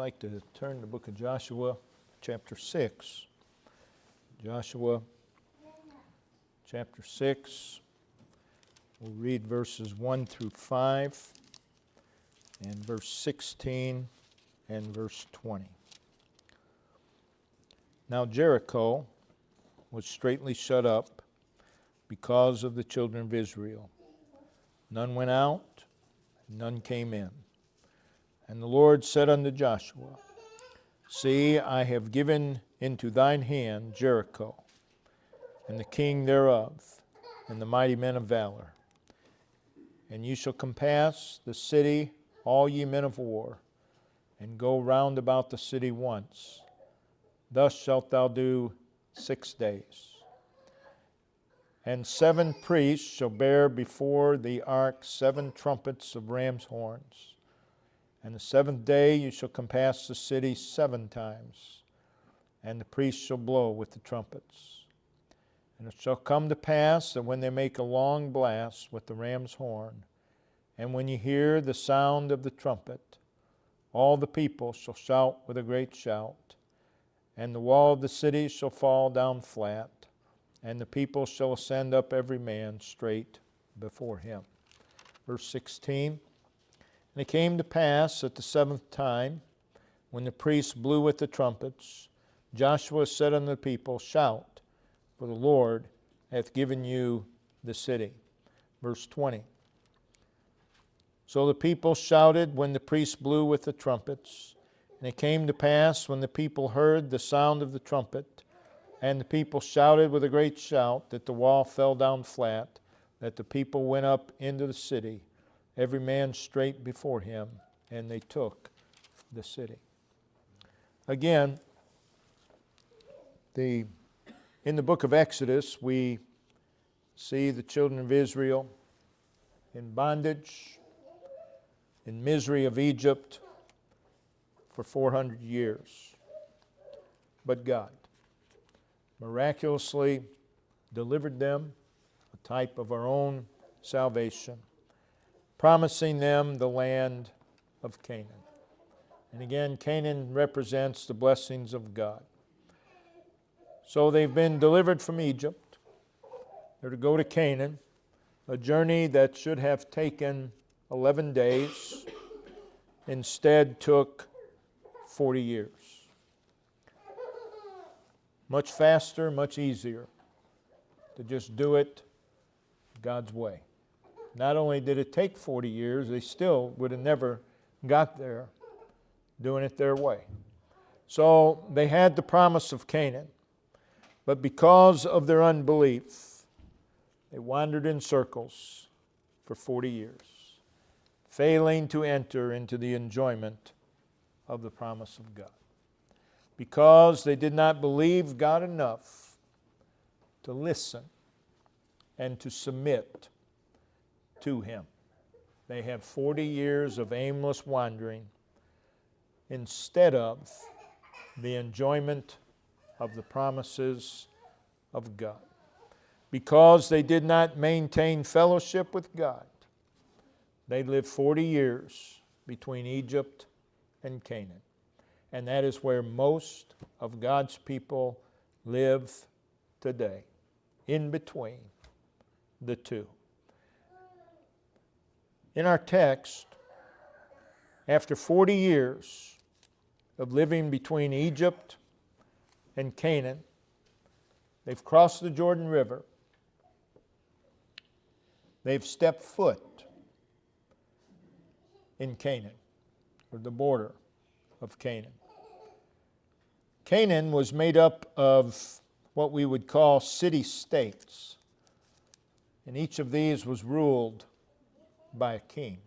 like to turn to the book of Joshua, chapter 6. Joshua, chapter 6. We'll read verses 1 through 5, and verse 16, and verse 20. Now Jericho was straitly shut up because of the children of Israel. None went out, none came in. And the Lord said unto Joshua, See, I have given into thine hand Jericho, and the king thereof, and the mighty men of valor. And you shall compass the city, all ye men of war, and go round about the city once. Thus shalt thou do 6 days. And 7 priests shall bear before the ark 7 trumpets of ram's horns. And the 7th day you shall compass the city 7 times, and the priests shall blow with the trumpets. And it shall come to pass that when they make a long blast with the ram's horn, and when you hear the sound of the trumpet, all the people shall shout with a great shout, and the wall of the city shall fall down flat, and the people shall ascend up every man straight before him. Verse 16. And it came to pass at the 7th time, when the priests blew with the trumpets, Joshua said unto the people, Shout, for the Lord hath given you the city. Verse 20. So the people shouted when the priests blew with the trumpets. And it came to pass, when the people heard the sound of the trumpet, and the people shouted with a great shout, that the wall fell down flat, that the people went up into the city, every man straight before him, and they took the city. Again, in the book of Exodus, we see the children of Israel in bondage, in misery of Egypt for 400 years. But God miraculously delivered them, a type of our own salvation, promising them the land of Canaan. And again, Canaan represents the blessings of God. So they've been delivered from Egypt. They're to go to Canaan, a journey that should have taken 11 days, instead took 40 years. Much faster, much easier to just do it God's way. Not only did it take 40 years, they still would have never got there doing it their way. So they had the promise of Canaan, but because of their unbelief, they wandered in circles for 40 years, failing to enter into the enjoyment of the promise of God. Because they did not believe God enough to listen and to submit to Him. They have 40 years of aimless wandering instead of the enjoyment of the promises of God. Because they did not maintain fellowship with God, they lived 40 years between Egypt and Canaan. And that is where most of God's people live today, in between the two. In our text, after 40 years of living between Egypt and Canaan, they've crossed the Jordan River. They've stepped foot in Canaan, or the border of Canaan. Canaan was made up of what we would call city-states, and each of these was ruled by a king.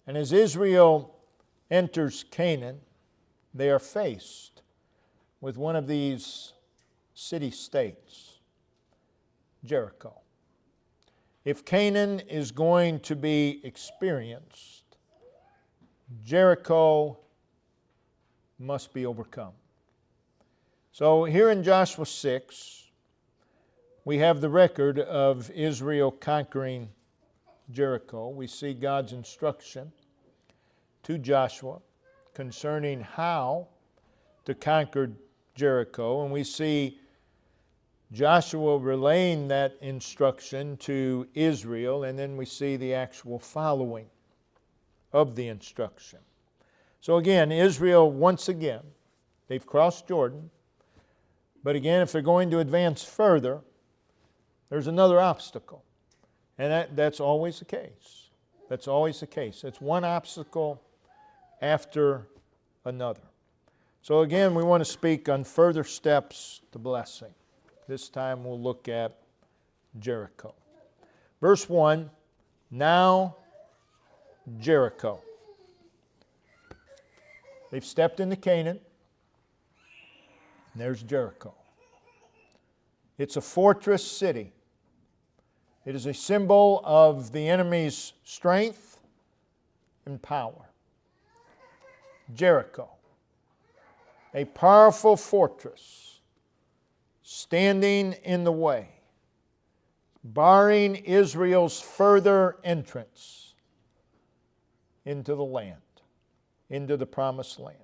And as Israel enters Canaan, they are faced with one of these city-states, Jericho. If Canaan is going to be experienced, Jericho must be overcome. So here in Joshua 6, we have the record of Israel conquering Jericho. We see God's instruction to Joshua concerning how to conquer Jericho, and we see Joshua relaying that instruction to Israel, and then we see the actual following of the instruction. So again, Israel, once again, they've crossed Jordan, but again, if they're going to advance further, there's another obstacle. And that's always the case. That's always the case. It's one obstacle after another. So again, we want to speak on further steps to blessing. This time we'll look at Jericho. Verse 1, now Jericho. They've stepped into Canaan. And there's Jericho. It's a fortress city. It is a symbol of the enemy's strength and power. Jericho, a powerful fortress standing in the way, barring Israel's further entrance into the land, into the promised land.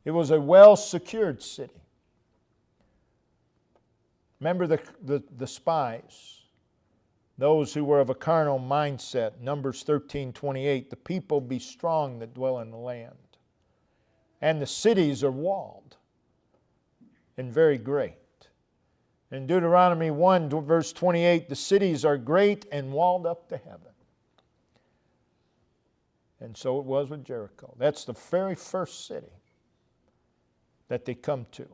It was a well-secured city. Remember the spies, those who were of a carnal mindset. Numbers 13:28, the people be strong that dwell in the land, and the cities are walled and very great. In Deuteronomy 1, verse 28, the cities are great and walled up to heaven. And so it was with Jericho. That's the very first city that they come to.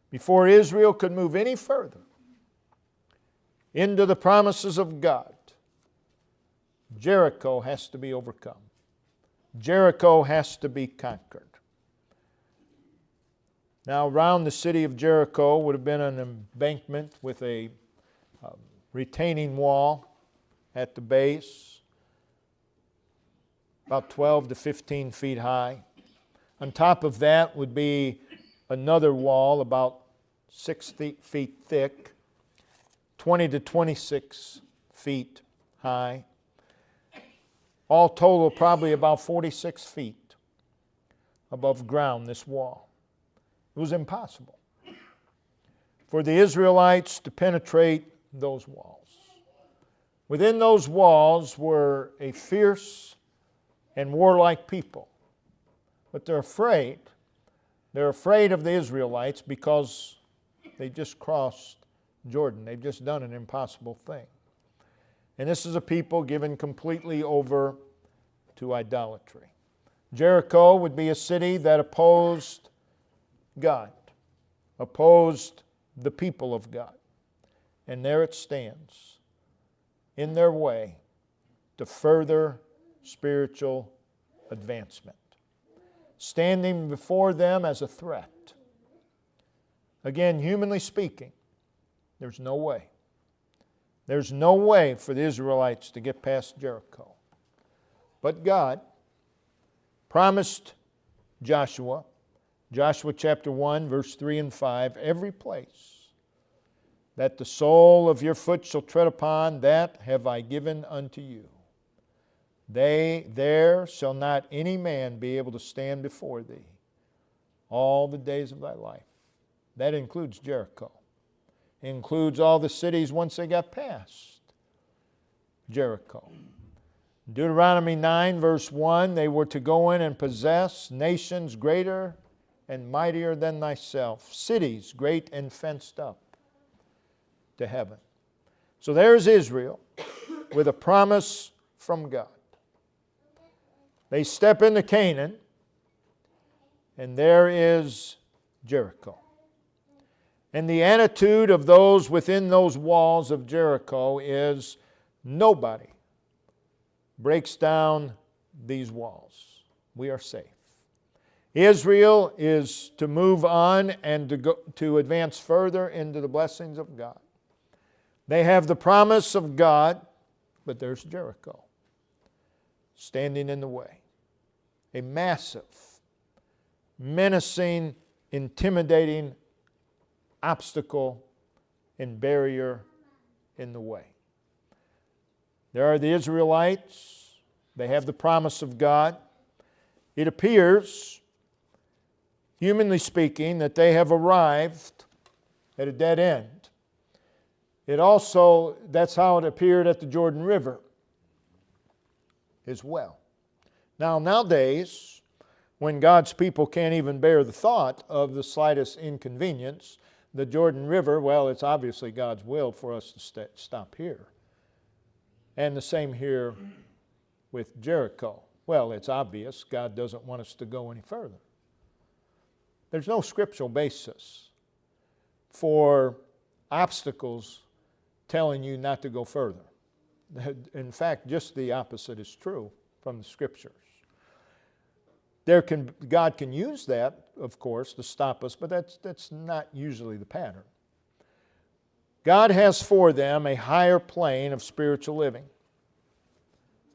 Before Israel could move any further into the promises of God, Jericho has to be overcome. Jericho has to be conquered. Now, around the city of Jericho would have been an embankment with a retaining wall at the base, about 12 to 15 feet high. On top of that would be another wall about 6 feet thick, 20 to 26 feet high. All total, probably about 46 feet above ground, this wall. It was impossible for the Israelites to penetrate those walls. Within those walls were a fierce and warlike people. But they're afraid. They're afraid of the Israelites because they just crossed Jordan. They've just done an impossible thing. And this is a people given completely over to idolatry. Jericho would be a city that opposed God, opposed the people of God. And there it stands, in their way to further spiritual advancement, standing before them as a threat. Again, humanly speaking, there's no way. There's no way for the Israelites to get past Jericho. But God promised Joshua, Joshua chapter 1, verse 3 and 5, every place that the sole of your foot shall tread upon, that have I given unto you. There shall not any man be able to stand before thee all the days of thy life. That includes Jericho. It includes all the cities once they got past Jericho. Deuteronomy 9, verse 1, they were to go in and possess nations greater and mightier than thyself, cities great and fenced up to heaven. So there's Israel with a promise from God. They step into Canaan, and there is Jericho. And the attitude of those within those walls of Jericho is nobody breaks down these walls. We are safe. Israel is to move on and to advance further into the blessings of God. They have the promise of God, but there's Jericho standing in the way. A massive, menacing, intimidating obstacle and barrier in the way. There are the Israelites. They have the promise of God. It appears, humanly speaking, that they have arrived at a dead end. That's how it appeared at the Jordan River as well. Now, nowadays, when God's people can't even bear the thought of the slightest inconvenience, the Jordan River, well, it's obviously God's will for us to stop here. And the same here with Jericho. Well, it's obvious God doesn't want us to go any further. There's no scriptural basis for obstacles telling you not to go further. In fact, just the opposite is true from the Scriptures. God can use that, of course, to stop us, but that's not usually the pattern. God has for them a higher plane of spiritual living.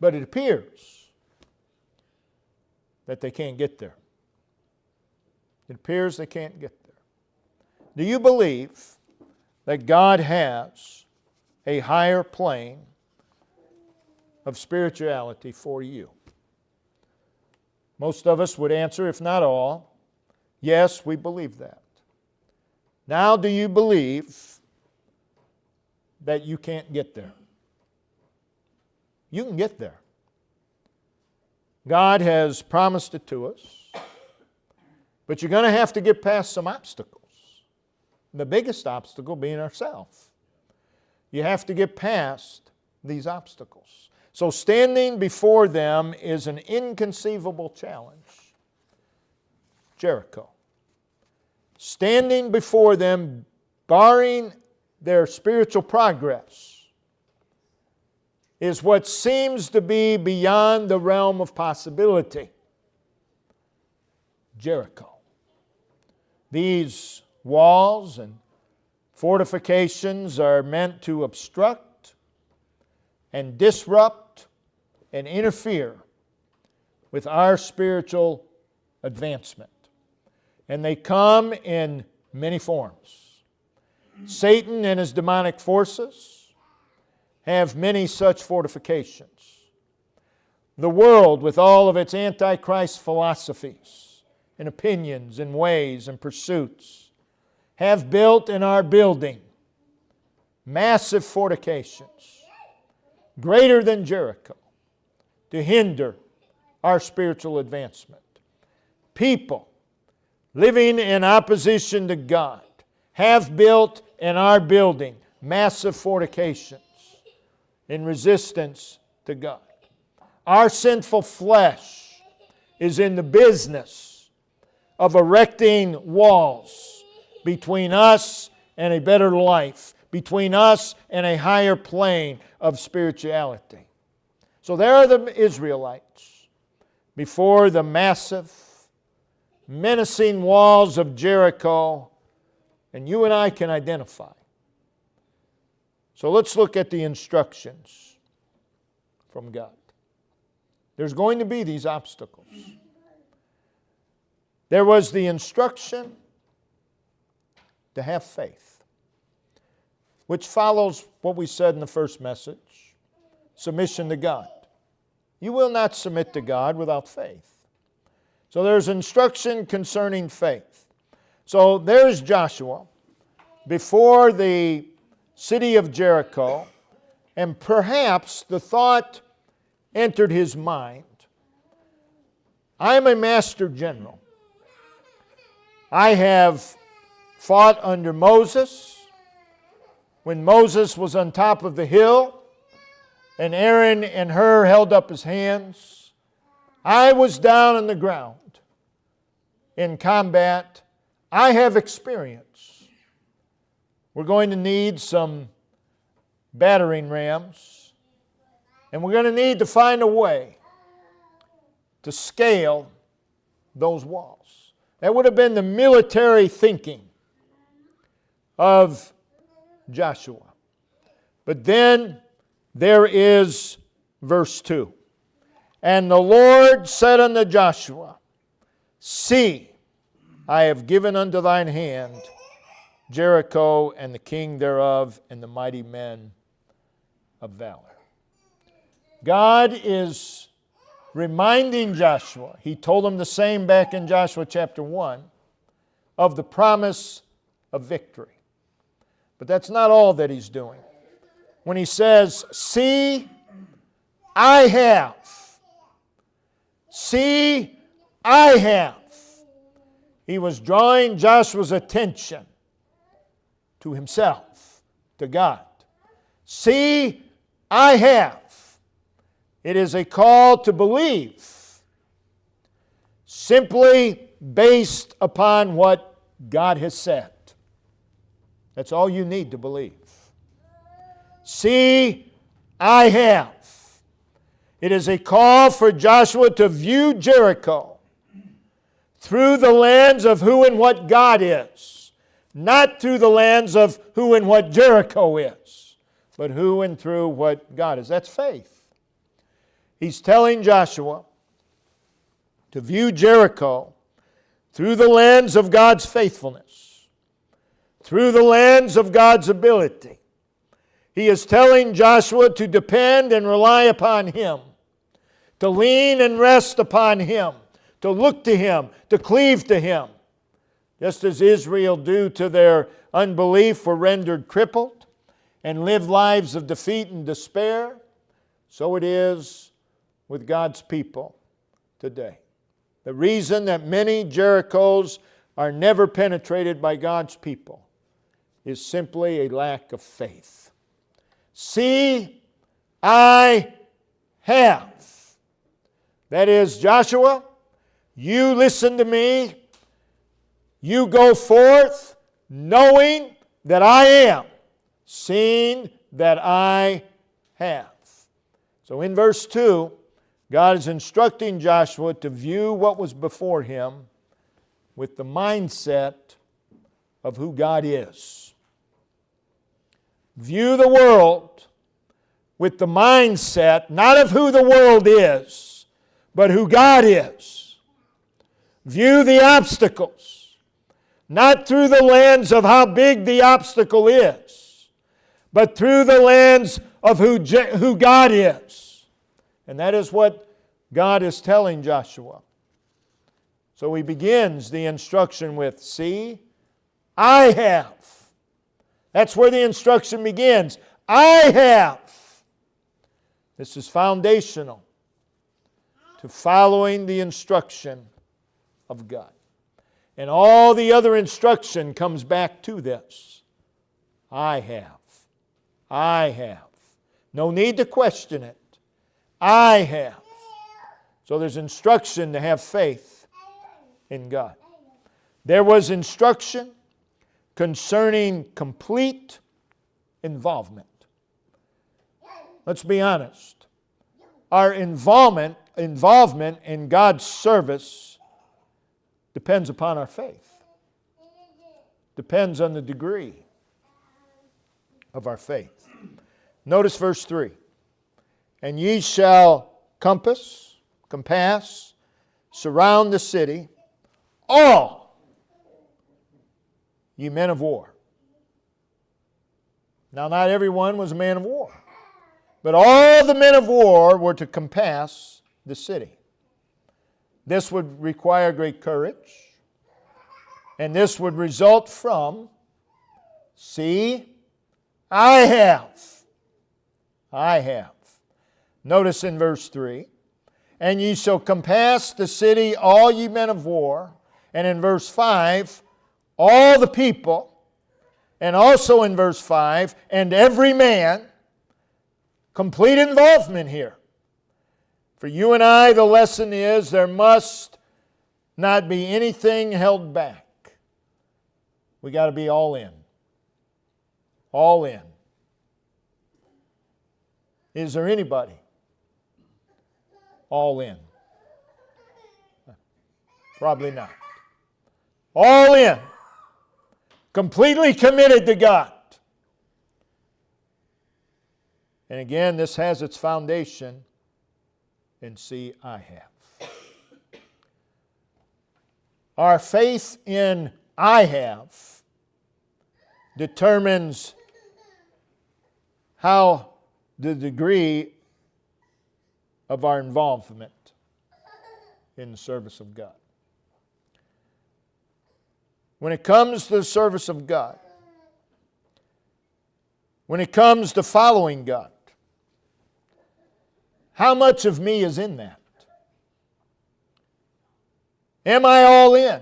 But it appears that they can't get there. It appears they can't get there. Do you believe that God has a higher plane of spirituality for you? Most of us would answer, if not all, yes, we believe that. Now, do you believe that you can't get there? You can get there. God has promised it to us, but you're going to have to get past some obstacles. The biggest obstacle being ourselves. You have to get past these obstacles. So standing before them is an inconceivable challenge. Jericho. Standing before them, barring their spiritual progress, is what seems to be beyond the realm of possibility. Jericho. These walls and fortifications are meant to obstruct and disrupt and interfere with our spiritual advancement. And they come in many forms. Satan and his demonic forces have many such fortifications. The world, with all of its antichrist philosophies and opinions and ways and pursuits, have built and are building massive fortifications, greater than Jericho, to hinder our spiritual advancement. People living in opposition to God have built and are building massive fortifications in resistance to God. Our sinful flesh is in the business of erecting walls between us and a better life, between us and a higher plane of spirituality. So there are the Israelites before the massive, menacing walls of Jericho, and you and I can identify. So let's look at the instructions from God. There's going to be these obstacles. There was the instruction to have faith, which follows what we said in the first message, submission to God. You will not submit to God without faith. So there's instruction concerning faith. So there's Joshua before the city of Jericho, and perhaps the thought entered his mind, I'm a master general. I have fought under Moses when Moses was on top of the hill and Aaron and Hur held up his hands. I was down on the ground in combat. I have experience. We're going to need some battering rams, and we're going to need to find a way to scale those walls. That would have been the military thinking of Joshua. But then there is verse 2. And the Lord said unto Joshua, See, I have given unto thine hand Jericho and the king thereof and the mighty men of valor. God is reminding Joshua, he told him the same back in Joshua chapter 1, of the promise of victory. But that's not all that he's doing. When he says, see, I have. See, I have. He was drawing Joshua's attention to himself, to God. See, I have. It is a call to believe, simply based upon what God has said. That's all you need to believe. See, I have. It is a call for Joshua to view Jericho through the lens of who and what God is, not through the lens of who and what Jericho is, but who and through what God is. That's faith. He's telling Joshua to view Jericho through the lens of God's faithfulness, through the lens of God's ability. He is telling Joshua to depend and rely upon Him, to lean and rest upon Him, to look to Him, to cleave to Him. Just as Israel, due to their unbelief, were rendered crippled and lived lives of defeat and despair, so it is with God's people today. The reason that many Jerichos are never penetrated by God's people is simply a lack of faith. See, I have. That is, Joshua, you listen to me. You go forth knowing that I am, seeing that I have. So in verse 2, God is instructing Joshua to view what was before him with the mindset of who God is. View the world with the mindset not of who the world is, but who God is. View the obstacles not through the lens of how big the obstacle is, but through the lens of who God is. And that is what God is telling Joshua. So he begins the instruction with, see, I have. That's where the instruction begins. I have. This is foundational to following the instruction of God. And all the other instruction comes back to this. I have. I have. No need to question it. I have. So there's instruction to have faith in God. There was instruction concerning complete involvement. Let's be honest. Our involvement in God's service depends upon our faith. Depends on the degree of our faith. Notice verse 3. And ye shall compass, surround the city, all ye men of war. Now, not everyone was a man of war, but all the men of war were to compass the city. This would require great courage, and this would result from, see, I have. I have. Notice in verse 3, and ye shall compass the city, all ye men of war. And in verse 5, all the people. And also in verse 5, and every man. Complete involvement here. For you and I, the lesson is there must not be anything held back. We got to be all in. All in. Is there anybody all in? Probably not. All in. Completely committed to God. And again, this has its foundation in see, I have. Our faith in I have determines how the degree of our involvement in the service of God. When it comes to the service of God, when it comes to following God, how much of me is in that? Am I all in?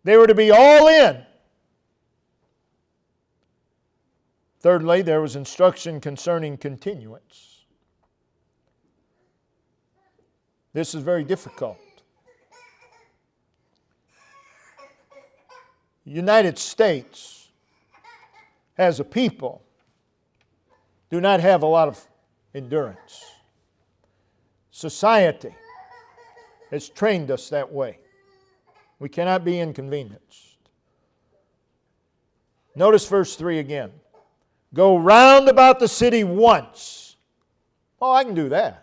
They were to be all in. Thirdly, there was instruction concerning continuance. This is very difficult. The United States, as a people, do not have a lot of endurance. Society has trained us that way. We cannot be inconvenienced. Notice verse 3 again. Go round about the city once. Oh, I can do that.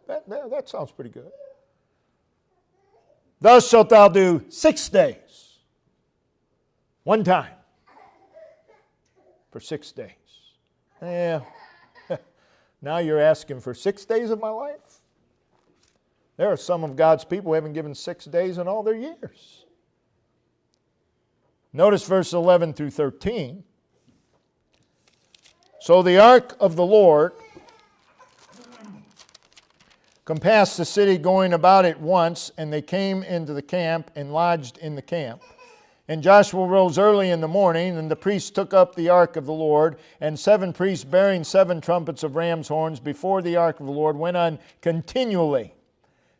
That sounds pretty good. Thus shalt thou do 6 days. One time. For 6 days. Yeah. Now you're asking for 6 days of my life? There are some of God's people who haven't given 6 days in all their years. Notice verse 11 through 13. So the ark of the Lord compassed the city, going about it once, and they came into the camp and lodged in the camp. And Joshua rose early in the morning, and the priests took up the ark of the Lord, and 7 priests bearing 7 trumpets of ram's horns before the ark of the Lord went on continually,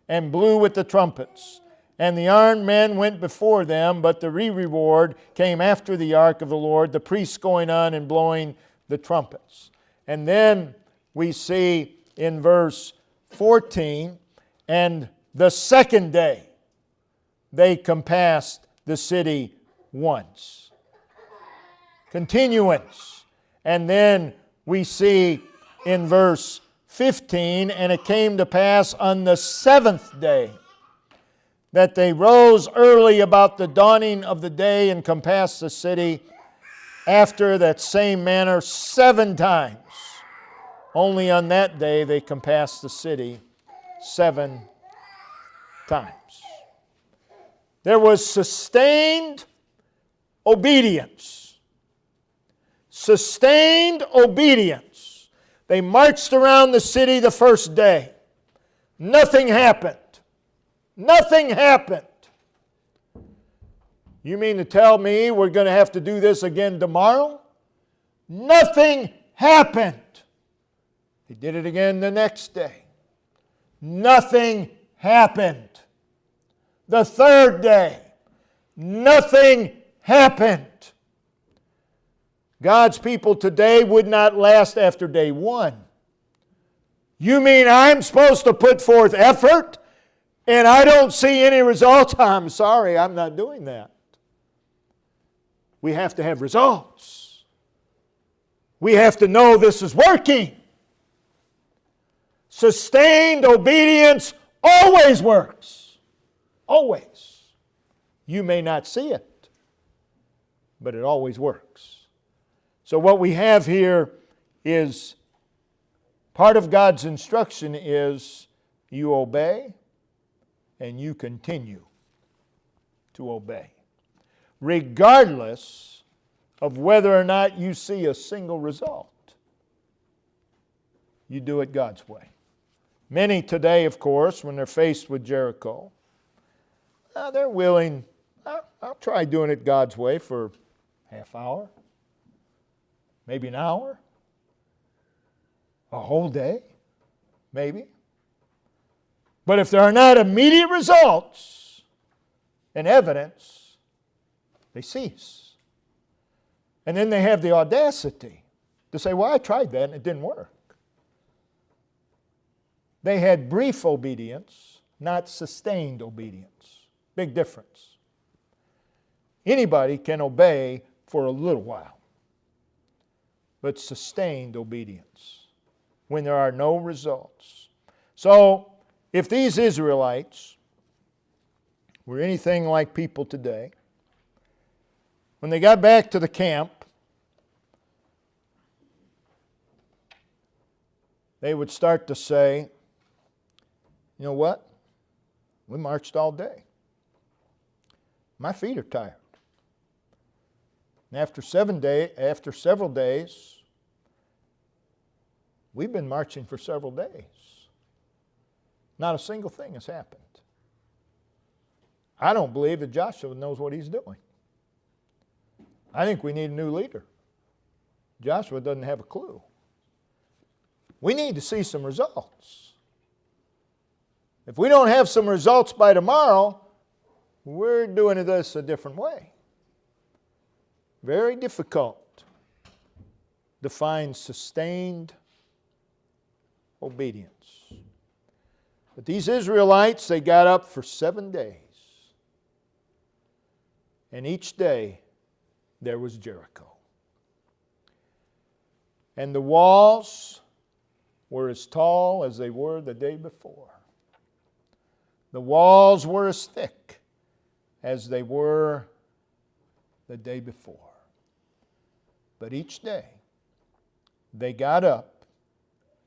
and blew with the trumpets. And the armed men went before them, but the reward came after the ark of the Lord, the priests going on and blowing the trumpets. And then we see in verse 14, and the second day they compassed the city once. Continuance. And then we see in verse 15, and it came to pass on the 7th day that they rose early about the dawning of the day and compassed the city after that same manner 7 times. Only on that day they compassed the city 7 times. There was sustained obedience. Sustained obedience. They marched around the city the first day. Nothing happened. Nothing happened. You mean to tell me we're going to have to do this again tomorrow? Nothing happened. They did it again the next day. Nothing happened. The third day, nothing happened. God's people today would not last after day 1. You mean I'm supposed to put forth effort and I don't see any results? I'm sorry, I'm not doing that. We have to have results. We have to know this is working. Sustained obedience always works. Always. You may not see it, but it always works. So what we have here is part of God's instruction is you obey and you continue to obey, regardless of whether or not you see a single result. You do it God's way. Many today, of course, when they're faced with Jericho, they're willing, I'll try doing it God's way for half hour, maybe an hour, a whole day, maybe. But if there are not immediate results and evidence, they cease. And then they have the audacity to say, well, I tried that and it didn't work. They had brief obedience, not sustained obedience. Big difference. Anybody can obey for a little while, but sustained obedience when there are no results. So, if these Israelites were anything like people today, when they got back to the camp, they would start to say, You know what? We marched all day. My feet are tired. And after several days, we've been marching for several days. Not a single thing has happened. I don't believe that Joshua knows what he's doing. I think we need a new leader. Joshua doesn't have a clue. We need to see some results. If we don't have some results by tomorrow, we're doing this a different way. Very difficult to find sustained obedience. But these Israelites, they got up for 7 days. And each day there was Jericho. And the walls were as tall as they were the day before. The walls were as thick as they were the day before. But each day they got up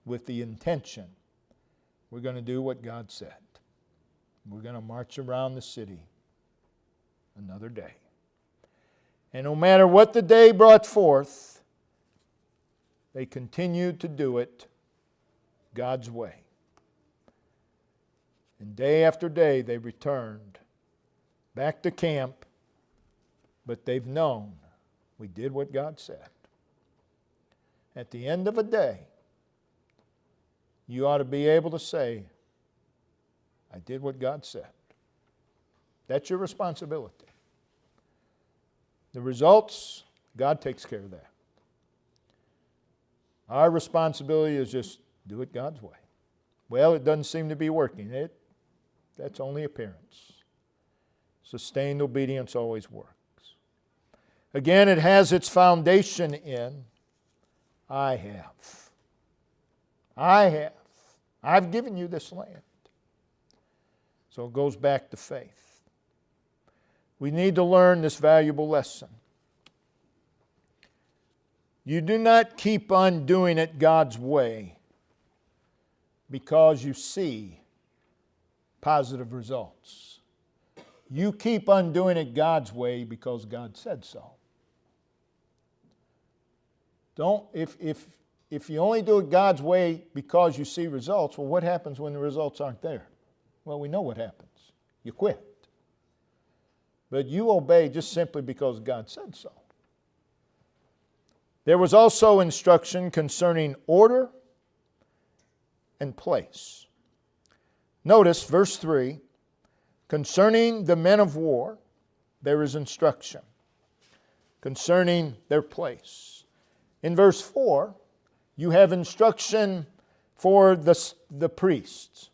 with the intention, we're going to do what God said. We're going to march around the city another day. And no matter what the day brought forth, they continued to do it God's way. And day after day they returned back to camp, but they've known we did what God said. At the end of a day, you ought to be able to say, I did what God said. That's your responsibility. The results, God takes care of that. Our responsibility is just do it God's way. Well, it doesn't seem to be working. That's only appearance. Sustained obedience always works. Again, it has its foundation in I have. I've given you this land. So it goes back to faith. We need to learn this valuable lesson. You do not keep on doing it God's way because you see positive results. You keep on doing it God's way because God said so. If you only do it God's way because you see results, well, what happens when the results aren't there? Well, we know what happens. You quit. But you obey just simply because God said so. There was also instruction concerning order and place. Notice verse 3, concerning the men of war, there is instruction concerning their place. In verse 4, you have instruction for the priests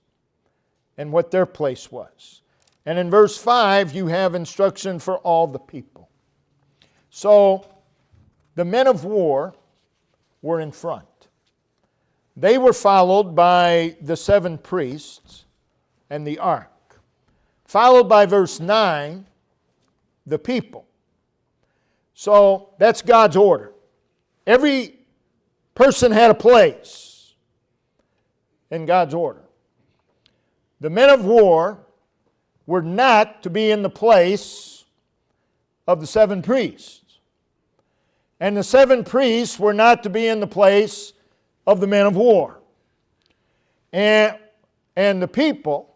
and what their place was. And in verse 5, you have instruction for all the people. So, the men of war were in front. They were followed by the 7 priests and the ark. Followed by verse 9, the people. So, that's God's order. Every person had a place in God's order. The men of war were not to be in the place of the 7 priests. And the 7 priests were not to be in the place of the men of war. And the people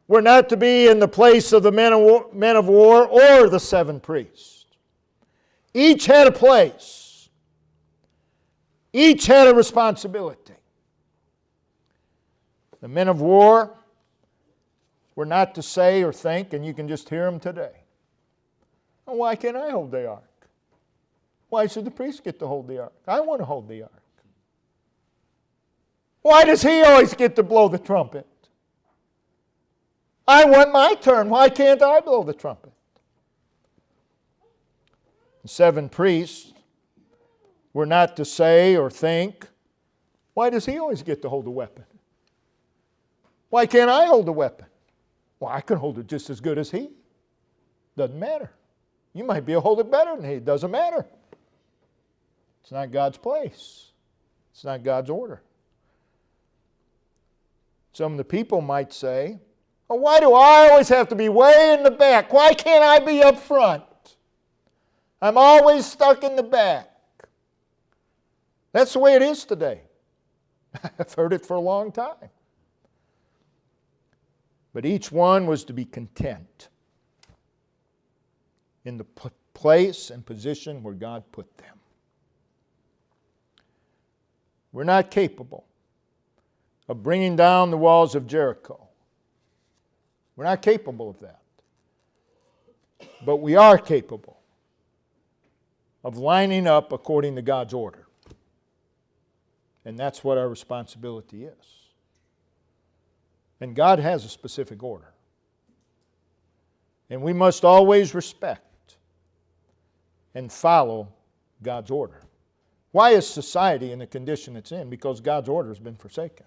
were not to be in the place of the men of war or the 7 priests. Each had a place. Each had a responsibility. The men of war were not to say or think, and you can just hear them today, oh, why can't I hold the ark? Why should the priest get to hold the ark? I want to hold the ark. Why does he always get to blow the trumpet? I want my turn. Why can't I blow the trumpet? The 7 priests were not to say or think, why does he always get to hold the weapon? Why can't I hold the weapon? Well, I can hold it just as good as he. Doesn't matter. You might be able to hold it better than he. Doesn't matter. It's not God's place. It's not God's order. Some of the people might say, "Oh, why do I always have to be way in the back? Why can't I be up front? I'm always stuck in the back." That's the way it is today. I've heard it for a long time. But each one was to be content in the place and position where God put them. We're not capable of bringing down the walls of Jericho. We're not capable of that. But we are capable of lining up according to God's order. And that's what our responsibility is. And God has a specific order. And we must always respect and follow God's order. Why is society in the condition it's in? Because God's order has been forsaken.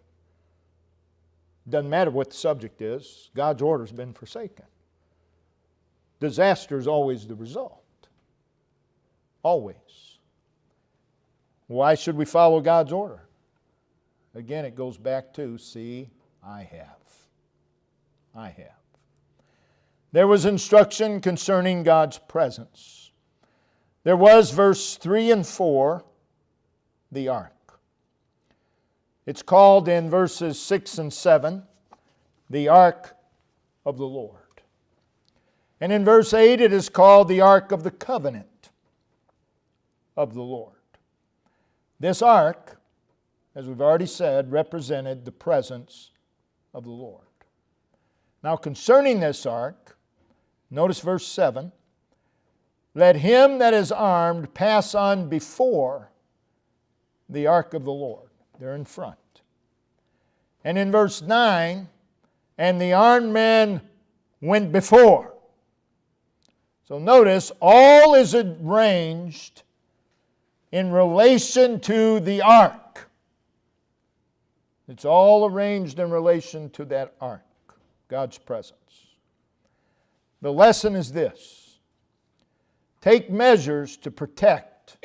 Doesn't matter what the subject is, God's order has been forsaken. Disaster is always the result. Always. Why should we follow God's order? Again, it goes back to, see, I have. I have. There was instruction concerning God's presence. There was, verse 3 and 4, the ark. It's called in verses 6 and 7, the ark of the Lord. And in verse 8 it is called the ark of the covenant of the Lord. This ark, as we've already said, represented the presence of the Lord. Now concerning this ark, notice verse 7, let him that is armed pass on before the ark of the Lord. They're in front. And in verse 9, and the armed man went before. So notice, all is arranged in relation to the ark. It's all arranged in relation to that ark, God's presence. The lesson is this: take measures to protect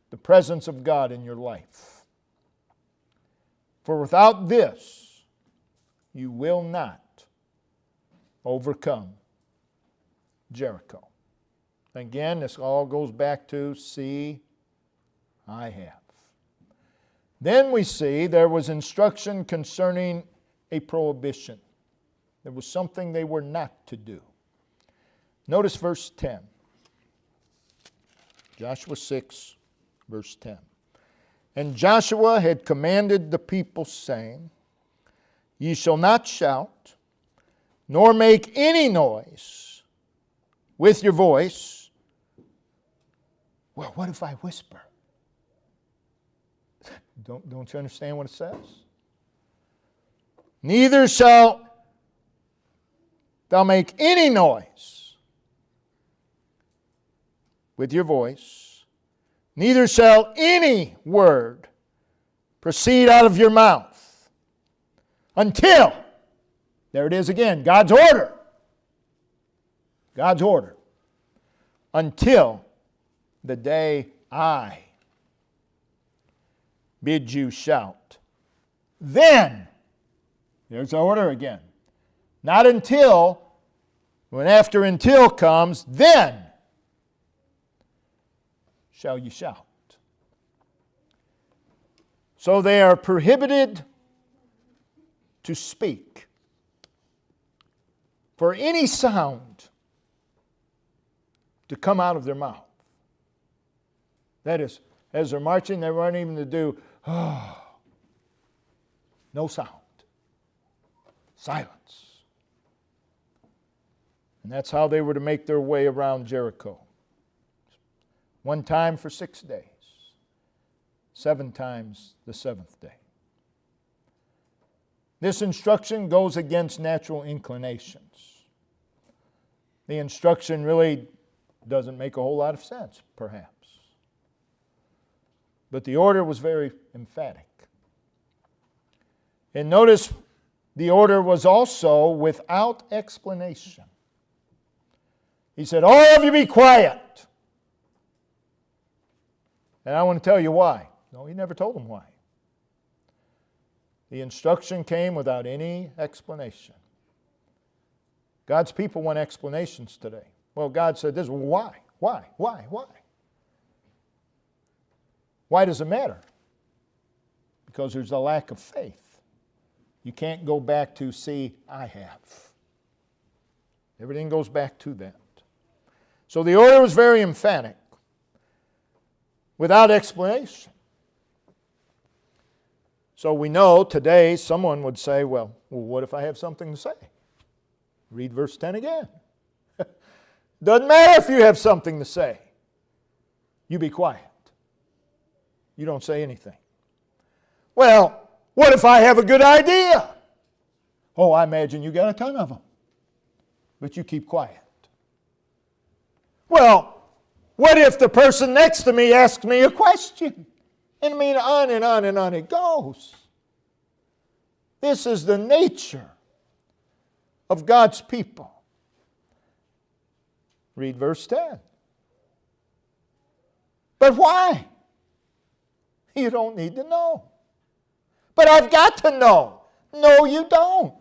the presence of God in your life. For without this, you will not overcome Jericho. Again, this all goes back to, see, I have. Then we see there was instruction concerning a prohibition. There was something they were not to do. Notice verse 10. Joshua 6, verse 10. And Joshua had commanded the people, saying, ye shall not shout, nor make any noise with your voice. Well, what if I whisper? Don't you understand what it says? Neither shalt thou make any noise with your voice, neither shall any word proceed out of your mouth until, there it is again, God's order. God's order. Until the day I bid you shout. Then, there's the order again. Not until, when after until comes, then shall you shout. So they are prohibited to speak. For any sound to come out of their mouth. That is, as they're marching, they weren't even to do, no sound. Silence. And that's how they were to make their way around Jericho. One time for 6 days. 7 times the 7th day. This instruction goes against natural inclinations. The instruction really doesn't make a whole lot of sense, perhaps. But the order was very emphatic. And notice the order was also without explanation. He said, all of you be quiet. And I want to tell you why. No, he never told them why. The instruction came without any explanation. God's people want explanations today. Well, God said this. Why? Why? Why does it matter? Because there's a lack of faith. You can't go back to, see, I have. Everything goes back to that. So the order was very emphatic, without explanation. So we know today someone would say, well, what if I have something to say? Read verse 10 again. Doesn't matter if you have something to say. You be quiet. You don't say anything. Well, what if I have a good idea? Oh, I imagine you got a ton of them. But you keep quiet. Well, what if the person next to me asks me a question? And I mean, on and on and on it goes. This is the nature of God's people. Read verse 10. But why? You don't need to know. But I've got to know. No, you don't.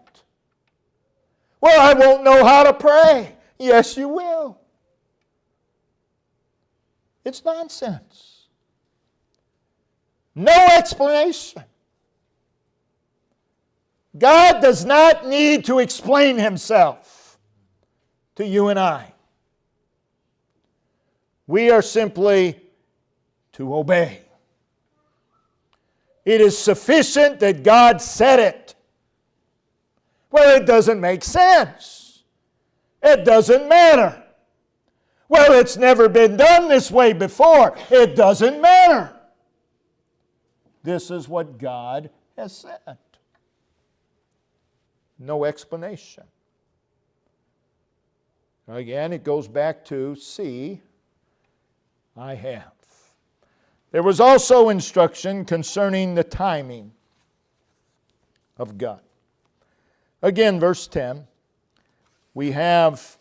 Well, I won't know how to pray. Yes, you will. It's nonsense. No explanation. God does not need to explain Himself to you and I. We are simply to obey. It is sufficient that God said it. Well, it doesn't make sense. It doesn't matter. Well, it's never been done this way before. It doesn't matter. This is what God has said. No explanation. Again, it goes back to, see, I have. There was also instruction concerning the timing of God. Again, verse 10, we have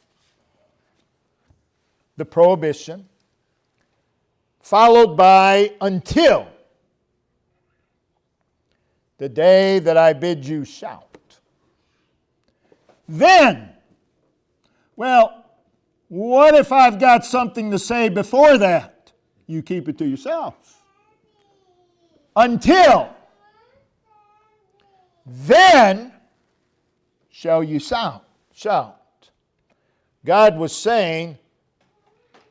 the prohibition, followed by until the day that I bid you shout. Then, well, what if I've got something to say before that? You keep it to yourself. Until then shall you shout. God was saying,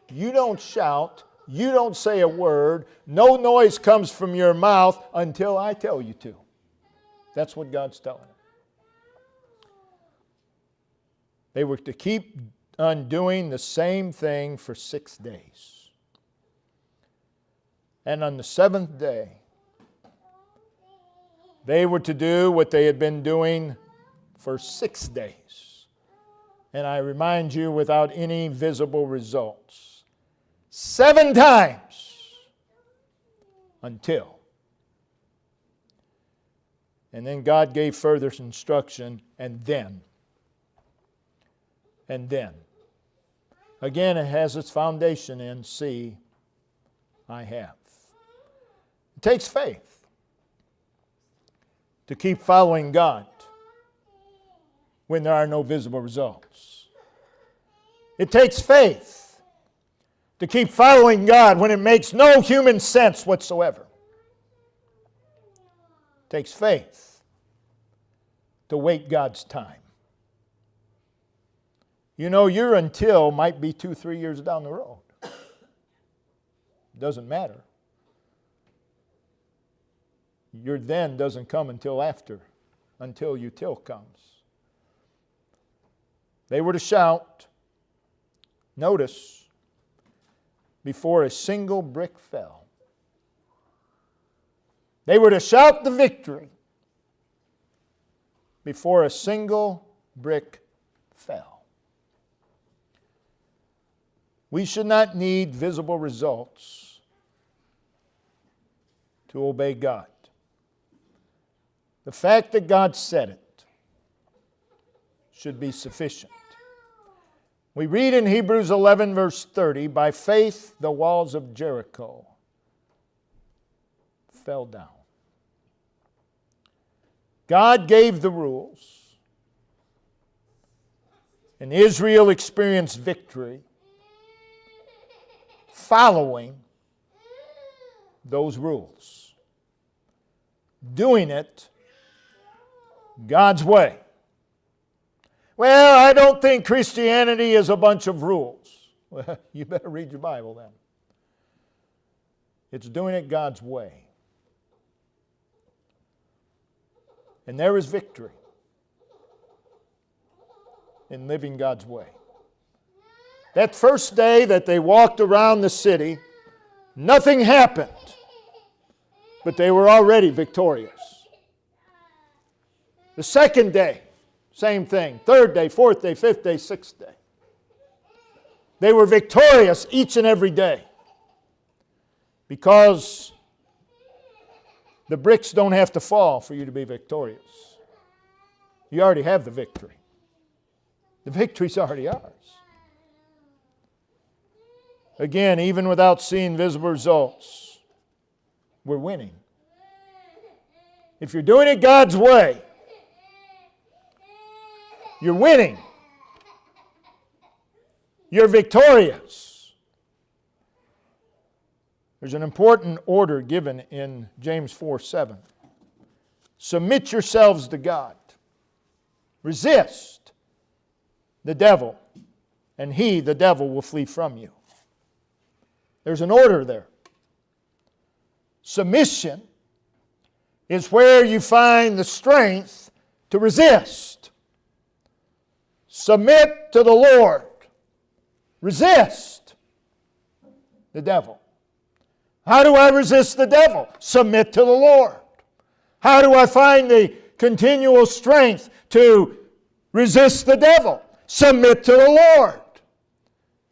you don't shout, you don't say a word, no noise comes from your mouth until I tell you to. That's what God's telling them. They were to keep on doing the same thing for 6 days. And on the 7th day, they were to do what they had been doing for 6 days. And I remind you, without any visible results. 7 times until. And then God gave further instruction, and then. And then. Again, it has its foundation in, see, I have. It takes faith to keep following God when there are no visible results. It takes faith to keep following God when it makes no human sense whatsoever. It takes faith to wait God's time. You know, your until might be 2-3 years down the road. Doesn't matter. Your then doesn't come until your till comes. They were to shout, notice, before a single brick fell. They were to shout the victory before a single brick fell. We should not need visible results to obey God. The fact that God said it should be sufficient. We read in Hebrews 11, verse 30, by faith the walls of Jericho fell down. God gave the rules, and Israel experienced victory following those rules, doing it God's way. Well, I don't think Christianity is a bunch of rules. Well, you better read your Bible then. It's doing it God's way. And there is victory in living God's way. That first day that they walked around the city, nothing happened, but they were already victorious. The second day, same thing. Third day, fourth day, fifth day, sixth day. They were victorious each and every day because the bricks don't have to fall for you to be victorious. You already have the victory. The victory's already ours. Again, even without seeing visible results, we're winning. If you're doing it God's way, you're winning. You're victorious. There's an important order given in James 4:7. Submit yourselves to God. Resist the devil, and he, the devil, will flee from you. There's an order there. Submission is where you find the strength to resist. Submit to the Lord. Resist the devil. How do I resist the devil? Submit to the Lord. How do I find the continual strength to resist the devil? Submit to the Lord.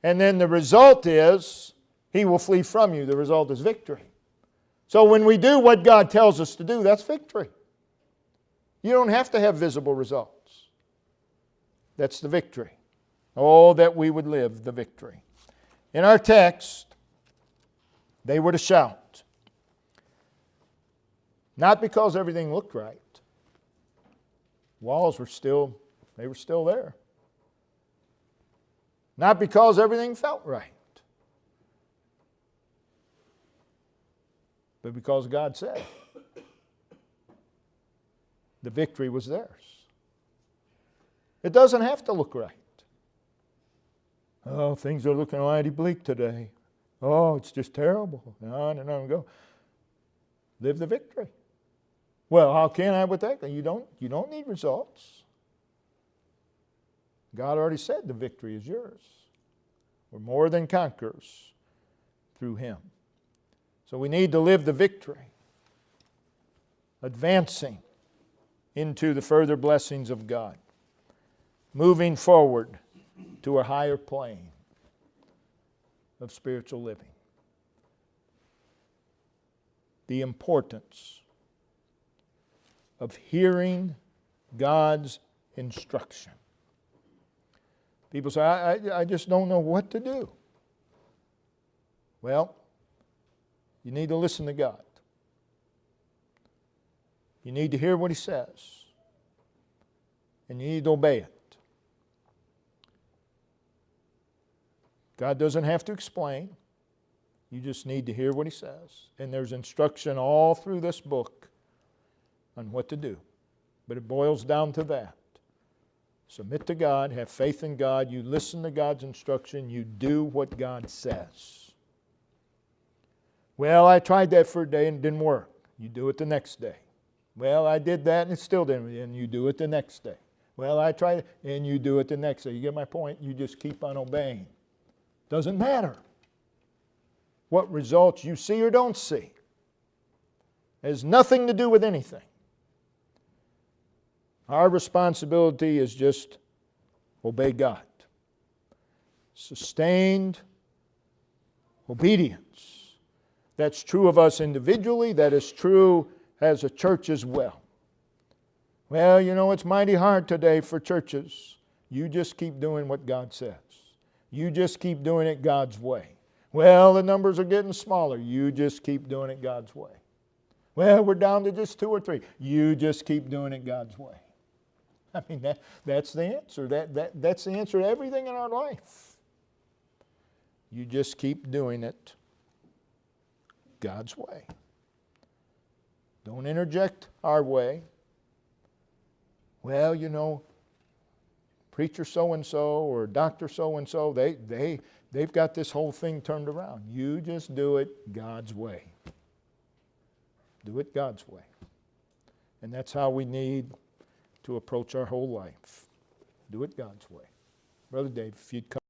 And then the result is, he will flee from you. The result is victory. So when we do what God tells us to do, that's victory. You don't have to have visible results. That's the victory. Oh, that we would live the victory. In our text, they were to shout. Not because everything looked right. Walls were still there. Not because everything felt right. But because God said. The victory was theirs. It doesn't have to look right. Oh, things are looking mighty bleak today. Oh, it's just terrible. On and on and go. Live the victory. Well, how can I with that? You don't need results. God already said the victory is yours. We're more than conquerors through Him. So we need to live the victory, advancing into the further blessings of God, moving forward to a higher plane of spiritual living. The importance of hearing God's instruction. People say, I just don't know what to do. Well, you need to listen to God. You need to hear what He says. And you need to obey it. God doesn't have to explain. You just need to hear what He says. And there's instruction all through this book on what to do. But it boils down to that. Submit to God, have faith in God, you listen to God's instruction, you do what God says. Well, I tried that for a day and it didn't work. You do it the next day. Well, I did that and it still didn't, and you do it the next day. Well, I tried it, and you do it the next day. You get my point? You just keep on obeying. Doesn't matter what results you see or don't see. It has nothing to do with anything. Our responsibility is just obey God. Sustained obedience. That's true of us individually. That is true as a church as well. Well, you know, it's mighty hard today for churches. You just keep doing what God says. You just keep doing it God's way. Well, the numbers are getting smaller. You just keep doing it God's way. Well, we're down to just 2 or 3. You just keep doing it God's way. I mean, that's the answer. That's the answer to everything in our life. You just keep doing it God's way. Don't interject our way. Well, you know, preacher so-and-so or doctor so-and-so, they've got this whole thing turned around. You just do it God's way. Do it God's way. And that's how we need to approach our whole life. Do it God's way. Brother Dave, if you'd come.